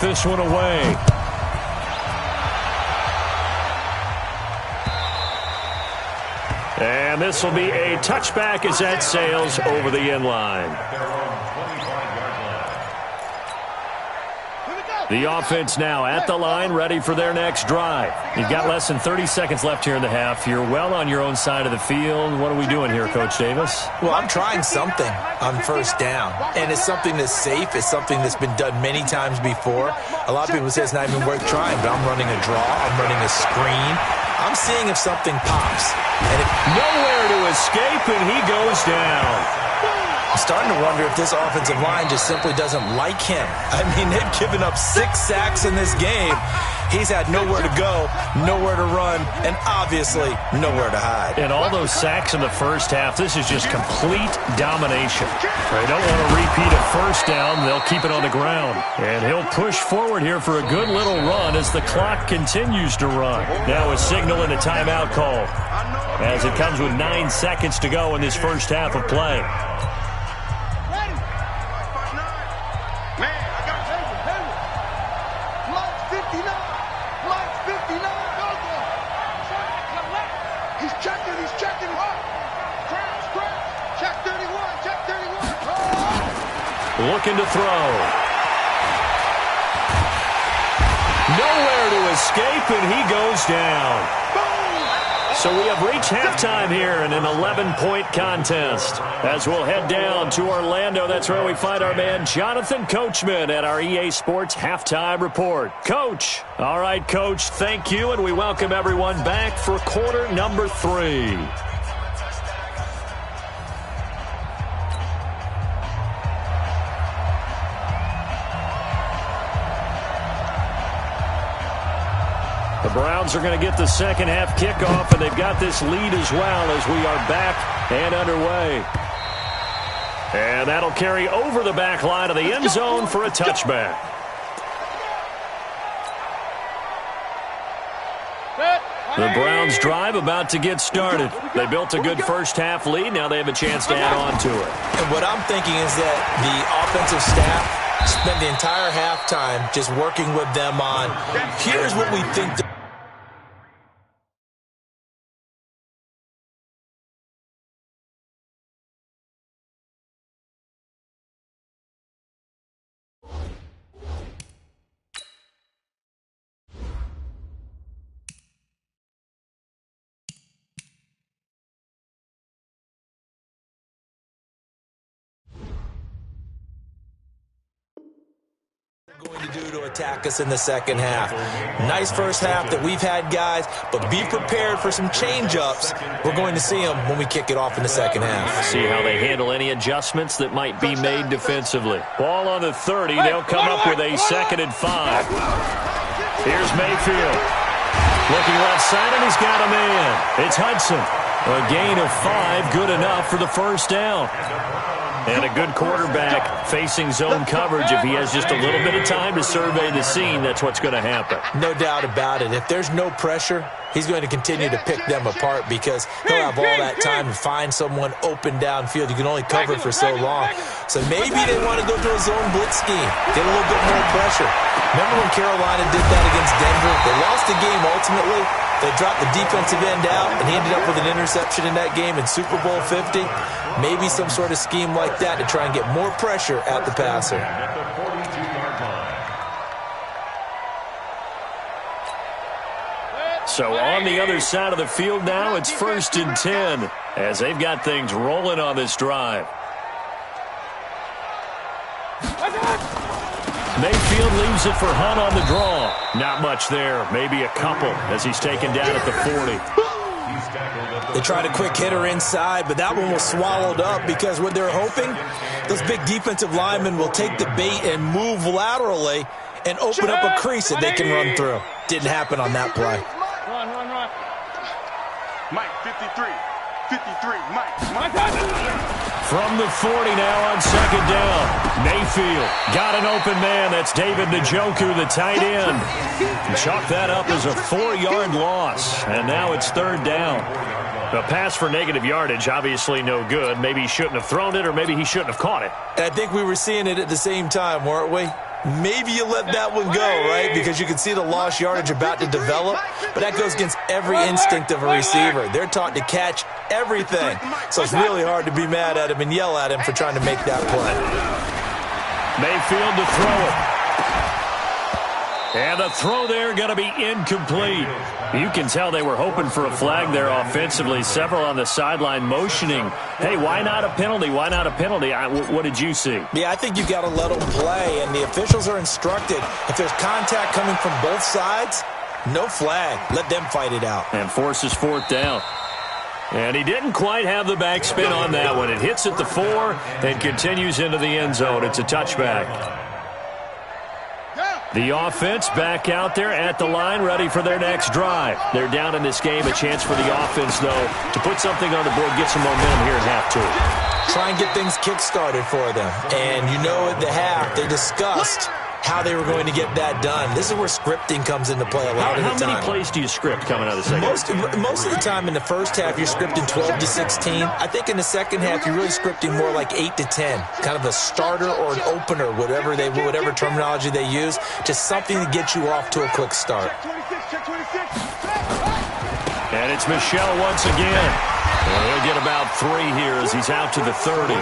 This one away. And this will be a touchback as that sails over the end line. The offense now at the line, ready for their next drive. You've got less than 30 seconds left here in the half. You're well on your own side of the field. What are we doing here, Coach Davis? Well, I'm trying something on first down, and it's something that's safe. It's something that's been done many times before. A lot of people say it's not even worth trying, but I'm running a draw. I'm running a screen. I'm seeing if something pops. And nowhere to escape, and he goes down. I'm starting to wonder if this offensive line just simply doesn't like him. I mean, they've given up 6 sacks in this game. He's had nowhere to go, nowhere to run, and obviously nowhere to hide. And all those sacks in the first half, this is just complete domination. They don't want to repeat a first down. They'll keep it on the ground. And he'll push forward here for a good little run as the clock continues to run. Now a signal and a timeout call as it comes with 9 seconds to go in this first half of play. Looking to throw. Nowhere to escape, and he goes down. So we have reached halftime here in an 11-point contest. As we'll head down to Orlando, that's where we find our man Jonathan Coachman at our EA Sports Halftime Report. Coach. All right, Coach, thank you, and we welcome everyone back for quarter number 3. The Browns are going to get the second half kickoff, and they've got this lead as well as we are back and underway. And that'll carry over the back line of the end zone for a touchback. The Browns drive about to get started. They built a good first half lead. Now they have a chance to add on to it. And what I'm thinking is that the offensive staff spent the entire halftime just working with them on, here's what we think. Going to do to attack us in the second half. Nice first half that we've had, guys, but be prepared for some change-ups. We're going to see them when we kick it off in the second half. See how they handle any adjustments that might be made defensively. Ball on the 30. They'll come up with a 2nd and 5. Here's Mayfield. Looking left side, and he's got a man. It's Hudson. A gain of 5, good enough for the first down. And a good quarterback facing zone coverage. If he has just a little bit of time to survey the scene, that's what's going to happen. No doubt about it. If there's no pressure, he's going to continue to pick them apart because he'll have all that time to find someone open downfield. You can only cover for so long. So maybe they want to go to a zone blitz scheme, get a little bit more pressure. Remember when Carolina did that against Denver? They lost the game ultimately. They dropped the defensive end out, and he ended up with an interception in that game in Super Bowl 50. Maybe some sort of scheme like that to try and get more pressure at the passer. So on the other side of the field now, it's 1st and 10 as they've got things rolling on this drive. Mayfield leaves it for Hunt on the draw. Not much there, maybe a couple as he's taken down at the 40. They tried a quick hitter inside, but that one was swallowed up because what they're hoping, those big defensive linemen will take the bait and move laterally and open up a crease that they can run through. Didn't happen on that play. Run. Mike, 53, Mike. From the 40 now on 2nd down. Mayfield got an open man. That's David Njoku, the tight end. Chalk that up as a 4-yard loss. And now it's 3rd down. The pass for negative yardage, obviously no good. Maybe he shouldn't have thrown it, or maybe he shouldn't have caught it. And I think we were seeing it at the same time, weren't we? maybe you let that one go, right? Because you can see the lost yardage about to develop, but that goes against every instinct of a receiver. They're taught to catch everything. So it's really hard to be mad at him and yell at him for trying to make that play. Mayfield to throw it. And the throw there going to be incomplete. You can tell they were hoping for a flag there offensively. Several on the sideline motioning, hey, why not a penalty? Why not a penalty? What did you see? Yeah, I think you got to let them play, and the officials are instructed. If there's contact coming from both sides, no flag. Let them fight it out. And forces fourth down. And he didn't quite have the backspin on that one. It hits at the 4 and continues into the end zone. It's a touchback. The offense back out there at the line, ready for their next drive. They're down in this game. A chance for the offense, though, to put something on the board, get some momentum here at half two. Try and get things kick-started for them. And you know at the half, they discussed how they were going to get that done. This is where scripting comes into play a lot of the time. How many plays do you script coming out of the second? Most of the time in the first half, you're scripting 12 to 16. I think in the second half, you're really scripting more like 8 to 10. Kind of a starter or an opener, whatever terminology they use, just something to get you off to a quick start. And it's Michel once again. Well, he'll get about 3 here as he's out to the 30.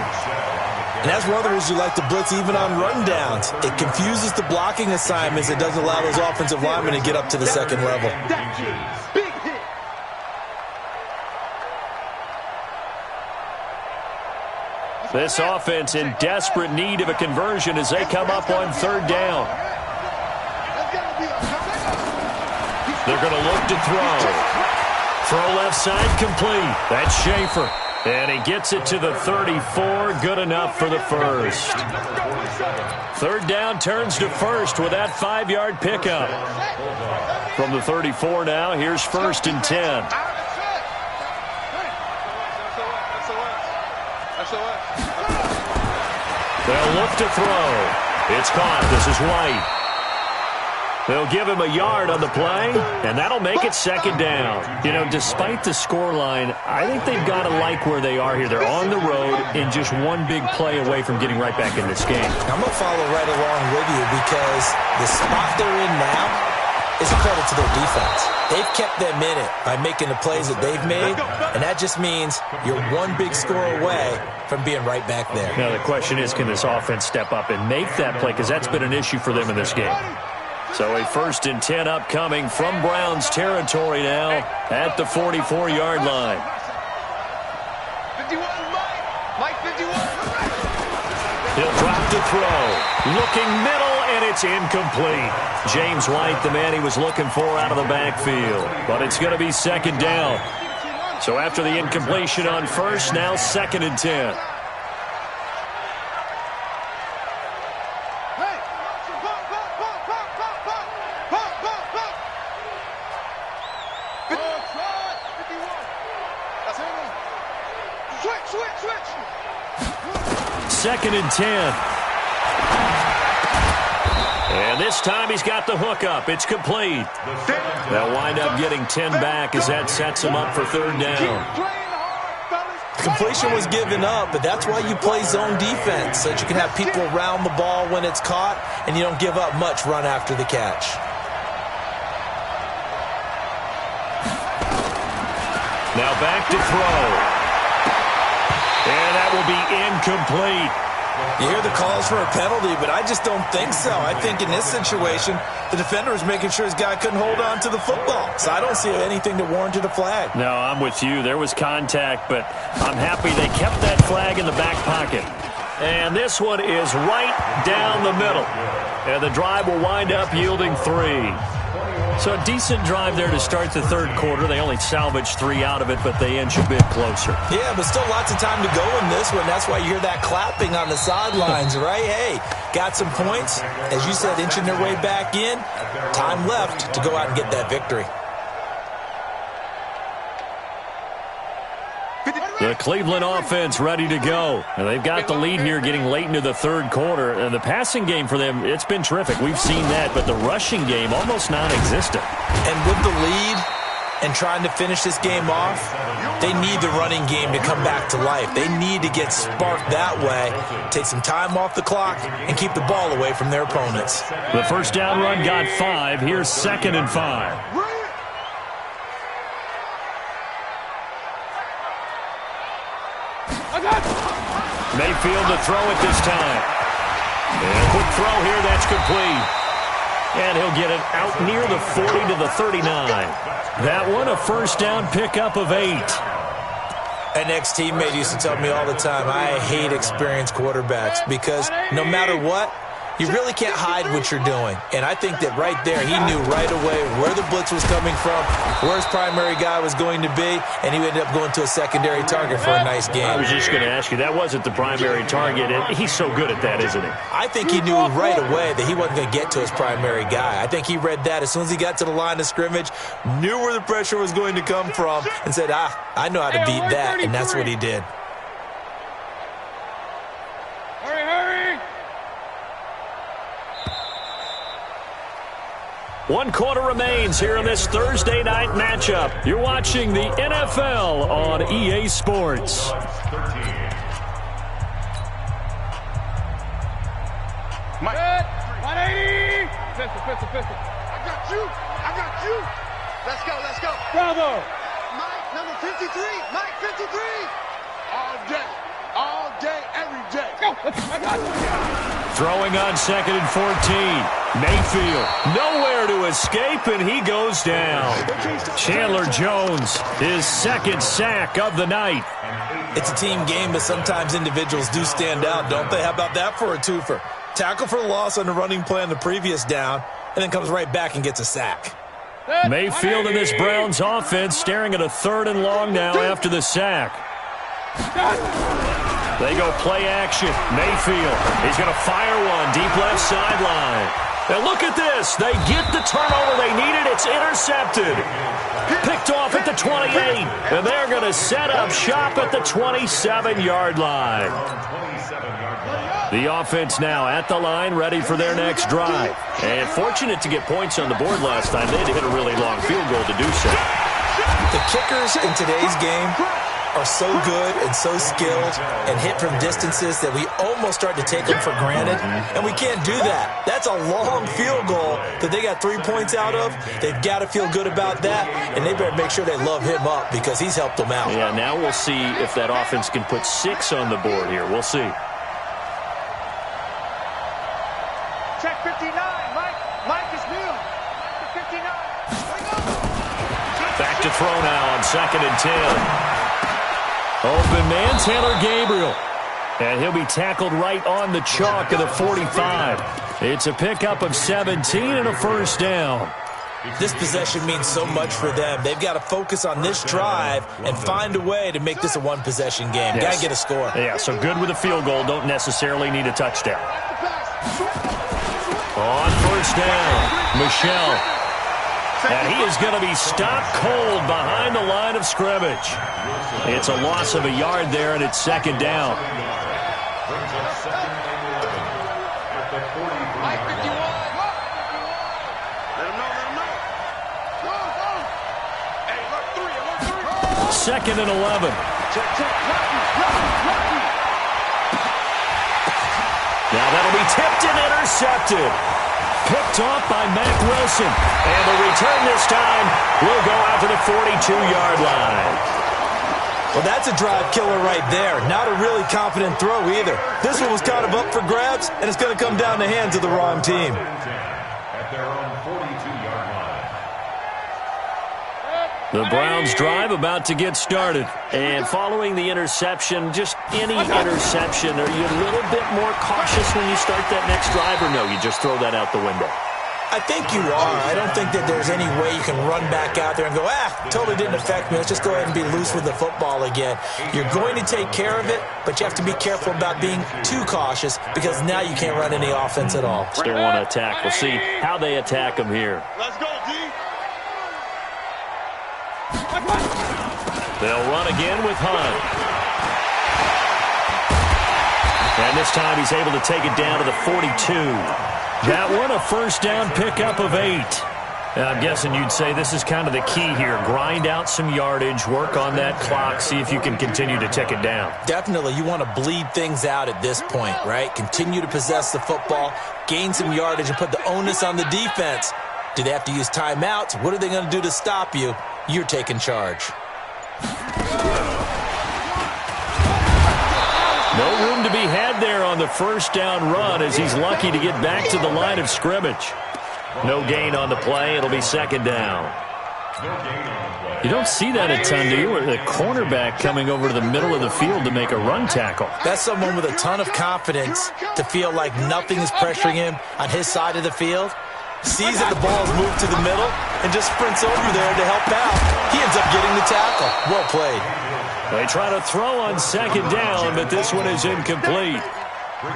And that's one of the reasons you like to blitz even on rundowns. It confuses the blocking assignments. It doesn't allow those offensive linemen to get up to the second level. This offense in desperate need of a conversion as they come up on third down. They're going to look to throw. Throw left side complete. That's Schaefer. And he gets it to the 34. Good enough for the first. Third down turns to first with that 5-yard pickup. From the 34 now, here's 1st and 10. They'll look to throw. It's caught. This is White. They'll give him a yard on the play, and that'll make it 2nd down. You know, despite the scoreline, I think they've got to like where they are here. They're on the road and just one big play away from getting right back in this game. I'm going to follow right along with you because the spot they're in now is a credit to their defense. They've kept them in it by making the plays that they've made, and that just means you're one big score away from being right back there. Now, the question is, can this offense step up and make that play? Because that's been an issue for them in this game. So a 1st and 10 upcoming from Browns territory now at the 44-yard line. 51, Mike 51. He'll drop to throw. Looking middle, and it's incomplete. James White, the man he was looking for out of the backfield. But it's going to be 2nd down. So after the incompletion on first, now 2nd and 10. Second and 10. And this time he's got the hook up. It's complete. They'll wind up getting 10 back as that sets him up for 3rd down. Completion was given up, but that's why you play zone defense, so that you can have people around the ball when it's caught, and you don't give up much run after the catch. Now back to throw. And that will be incomplete. You hear the calls for a penalty, but I just don't think so. I think in this situation, the defender was making sure his guy couldn't hold on to the football. So I don't see anything that warranted a flag. No, I'm with you. There was contact, but I'm happy they kept that flag in the back pocket. And this one is right down the middle. And the drive will wind up yielding 3. So a decent drive there to start the 3rd quarter. They only salvaged 3 out of it, but they inch a bit closer. Yeah, but still lots of time to go in this one. That's why you hear that clapping on the sidelines, right? Hey, got some points. As you said, inching their way back in. Time left to go out and get that victory. The Cleveland offense ready to go. And they've got the lead here getting late into the 3rd quarter. And the passing game for them, it's been terrific. We've seen that, but the rushing game almost non-existent. And with the lead and trying to finish this game off, They need the running game to come back to life. They need to get sparked that way, take some time off the clock, and keep the ball away from their opponents. The first down run got 5. Here's 2nd and 5. Mayfield to throw it this time. And a quick throw here, that's complete. And he'll get it out near the 40 to the 39. That one, a first down pickup of 8. An ex-teammate used to tell me all the time, I hate experienced quarterbacks because no matter what, you really can't hide what you're doing. And I think that right there, he knew right away where the blitz was coming from, where his primary guy was going to be, and he ended up going to a secondary target for a nice game. I was just going to ask you, that wasn't the primary target, and he's so good at that, isn't he? I think he knew right away that he wasn't going to get to his primary guy. I think he read that as soon as he got to the line of scrimmage, knew where the pressure was going to come from, and said, I know how to beat that, and that's what he did. One quarter remains here in this Thursday night matchup. You're watching the NFL on EA Sports. Mike. 180. Pistol. I got you. Let's go. Bravo. Mike, number 53. Mike, 53. All day, every day. Go. I got you. Throwing on 2nd and 14. Mayfield, nowhere to escape, and he goes down. Chandler Jones, his 2nd sack of the night. It's a team game, but sometimes individuals do stand out, don't they? How about that for a twofer? Tackle for the loss on the running play on the previous down, and then comes right back and gets a sack. Mayfield and this Browns offense staring at a 3rd and long now after the sack. They go play action. Mayfield, he's going to fire one deep left sideline. And look at this. They get the turnover they needed. It's intercepted. Picked off at the 28. And they're going to set up shop at the 27-yard line. The offense now at the line, ready for their next drive. And fortunate to get points on the board last time. They had to hit a really long field goal to do so. The kickers in today's game are so good and so skilled and hit from distances that we almost start to take them for granted, and we can't do that. That's a long field goal that they got 3 points out of. They've got to feel good about that, and they better make sure they love him up because he's helped them out. Yeah, now we'll see if that offense can put 6 on the board here. We'll see. Check 59. Mike is new. 59. Back to throw now on 2nd and 10. Open man, Taylor Gabriel. And he'll be tackled right on the chalk of the 45. It's a pickup of 17 and a first down. This possession means so much for them. They've got to focus on this drive and find a way to make this a one-possession game. Yes. Got to get a score. Yeah, so good with a field goal. Don't necessarily need a touchdown. On first down, Michelle. And he is going to be stopped cold behind the line of scrimmage. It's a loss of a yard there, and it's 2nd down. Mike 51. Let him know. Go. Hey, look, 3. 2nd and 11. Check. Now that'll be tipped and intercepted. Picked off by Mack Wilson. And the return this time will go out to the 42-yard line. Well, that's a drive killer right there. Not a really confident throw either. This one was kind of up for grabs, and it's going to come down the hands of the wrong team. At their own 42-yard line. The Browns drive about to get started. And following the interception, just any interception, are you a little bit more cautious when you start that next drive, or no, you just throw that out the window? I think you are. I don't think that there's any way you can run back out there and go, totally didn't affect me. Let's just go ahead and be loose with the football again. You're going to take care of it, but you have to be careful about being too cautious because now you can't run any offense at all. Still want to attack. We'll see how they attack them here. Let's go, D. They'll run again with Hunt. And this time he's able to take it down to the 42. That one a first down pickup of 8. I'm guessing you'd say this is kind of the key here. Grind out some yardage, work on that clock, see if you can continue to tick it down. Definitely. You want to bleed things out at this point, right? Continue to possess the football, gain some yardage, and put the onus on the defense. Do they have to use timeouts? What are they going to do to stop you? You're taking charge. No room to be had there on the first down run as he's lucky to get back to the line of scrimmage. No gain on the play. It'll be second down. You don't see that a ton, do you? Or the cornerback coming over to the middle of the field to make a run tackle. That's someone with a ton of confidence to feel like nothing is pressuring him on his side of the field. Sees that the ball is moved to the middle and just sprints over there to help out. He ends up getting the tackle. Well played. They try to throw on second down, but this one is incomplete.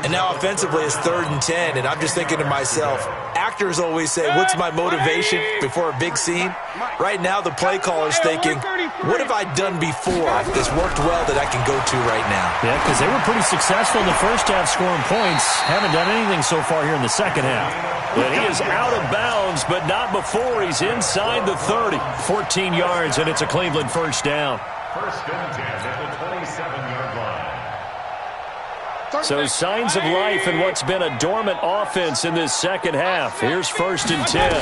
And now offensively it's 3rd and 10, and I'm just thinking to myself, actors always say, what's my motivation before a big scene? Right now the play caller's thinking, what have I done before that's worked well that I can go to right now? Yeah, because they were pretty successful in the first half scoring points. Haven't done anything so far here in the second half. But he is out of bounds, but not before he's inside the 30. 14 yards, and it's a Cleveland first down. First and 10 at the 27-yard line. So signs of life in what's been a dormant offense in this second half. Here's 1st and 10.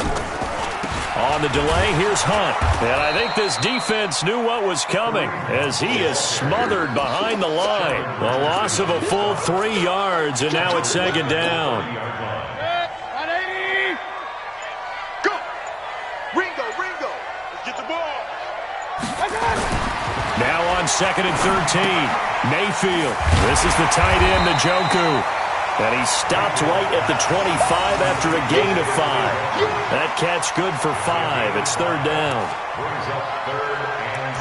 On the delay, here's Hunt. And I think this defense knew what was coming as he is smothered behind the line. A loss of a full 3 yards, and now it's second down. Go! Ringo! Let's get the ball! Now on 2nd and 13, Mayfield. This is the tight end, Njoku. And he stopped right at the 25 after a gain of 5. That catch good for 5. It's 3rd down. Brings up 3rd and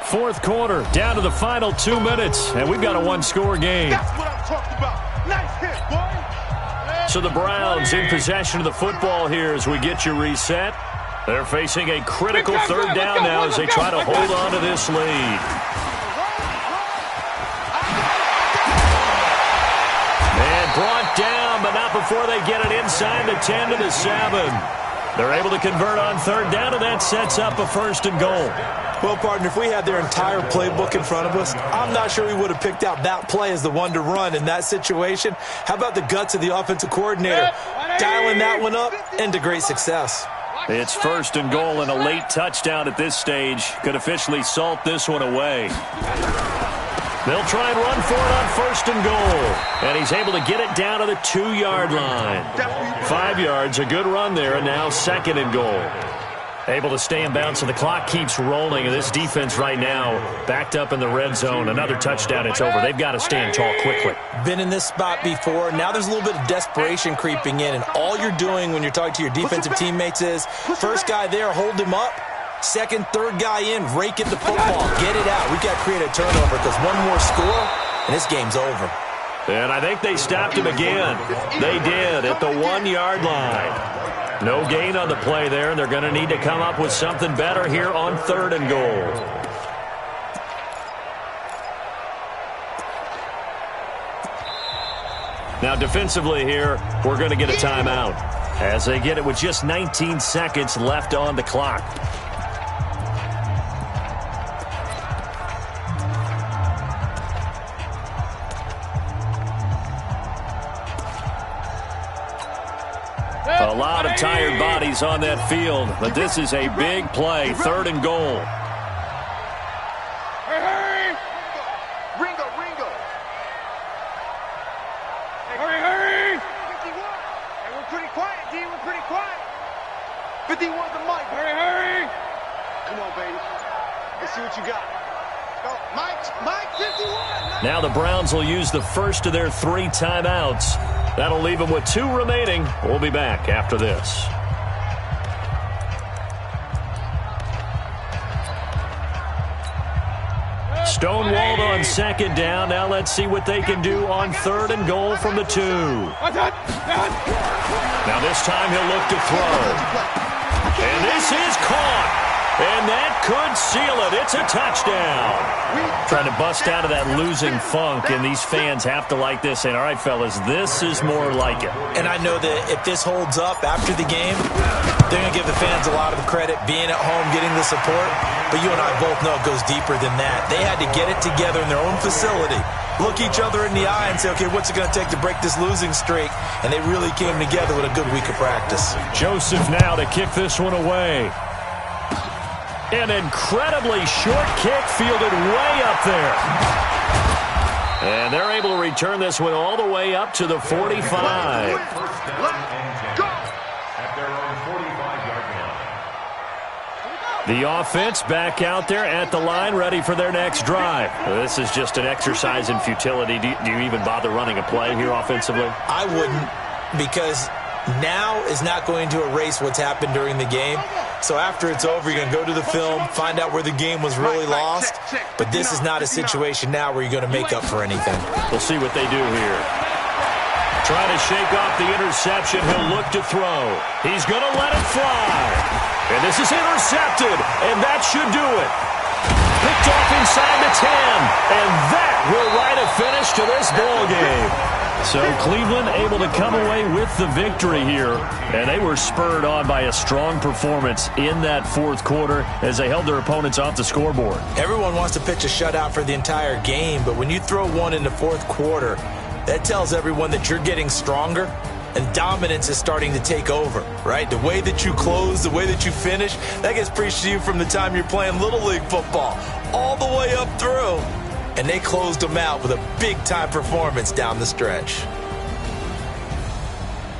7. Fourth quarter, down to the final 2 minutes, and we've got a one-score game. That's what I'm talking about. Nice hit, boy. So the Browns in possession of the football here as we get you reset. They're facing a critical 3rd down now as they try to hold on to this lead. And brought down, but not before they get it inside the 10 to the 7. They're able to convert on 3rd down, and that sets up a 1st and goal. Well, partner, if we had their entire playbook in front of us, I'm not sure we would have picked out that play as the one to run in that situation. How about the guts of the offensive coordinator? Dialing that one up into great success. It's 1st and goal and a late touchdown at this stage. Could officially salt this one away. They'll try and run for it on 1st and goal. And he's able to get it down to the 2-yard line. 5 yards, a good run there, and now 2nd and goal. Able to stay in bounds, and the clock keeps rolling. And this defense right now backed up in the red zone. Another touchdown, it's over. They've got to stand tall quickly. Been in this spot before. Now there's a little bit of desperation creeping in, and all you're doing when you're talking to your defensive teammates is first guy there, hold him up. Second, third guy in, rake at the football. Get it out. We've got to create a turnover because one more score, and this game's over. And I think they stopped him again. They did at the 1-yard line. No gain on the play there, and they're going to need to come up with something better here on 3rd and goal. Now defensively here, we're going to get a timeout as they get it with just 19 seconds left on the clock. A lot of tired bodies on that field, but this is a big play, 3rd and goal. Hurry! Ringo! Hurry! 51! Hey, we're pretty quiet, D. We're pretty quiet. 51's the mic. Hurry! Come on, baby. Let's see what you got. Go, Mike, 51! Now the Browns will use the first of their 3 timeouts. That'll leave them with 2 remaining. We'll be back after this. Stonewalled on 2nd down. Now let's see what they can do on 3rd and goal from the 2. Now this time he'll look to throw. And this is caught. And that could seal it. It's a touchdown. Trying to bust out of that losing funk, and these fans have to like this. And all right, fellas, this is more like it. And I know that if this holds up after the game, they're going to give the fans a lot of credit, being at home, getting the support. But you and I both know it goes deeper than that. They had to get it together in their own facility, look each other in the eye and say, okay, what's it going to take to break this losing streak? And they really came together with a good week of practice. Joseph now to kick this one away. An incredibly short kick fielded way up there. And they're able to return this one all the way up to the 45. First down and 10 at their own 45-yard line. The offense back out there at the line, ready for their next drive. This is just an exercise in futility. Do you even bother running a play here offensively? I wouldn't, because now is not going to erase what's happened during the game. So after it's over, you're going to go to the film, find out where the game was really lost. But this is not a situation now where you're going to make up for anything. We'll see what they do here. Trying to shake off the interception. He'll look to throw. He's going to let it fly. And this is intercepted. And that should do it. Picked off inside the 10. And that will write a finish to this ball game. So Cleveland able to come away with the victory here. And they were spurred on by a strong performance in that fourth quarter as they held their opponents off the scoreboard. Everyone wants to pitch a shutout for the entire game, but when you throw one in the fourth quarter, that tells everyone that you're getting stronger and dominance is starting to take over, right? The way that you close, the way that you finish, that gets preached to you from the time you're playing Little League football all the way up through. And they closed them out with a big-time performance down the stretch.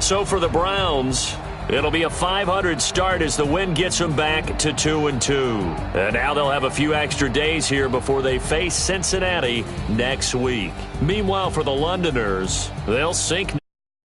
So for the Browns, it'll be a 500 start as the win gets them back to 2-2. And now they'll have a few extra days here before they face Cincinnati next week. Meanwhile, for the Londoners, they'll sink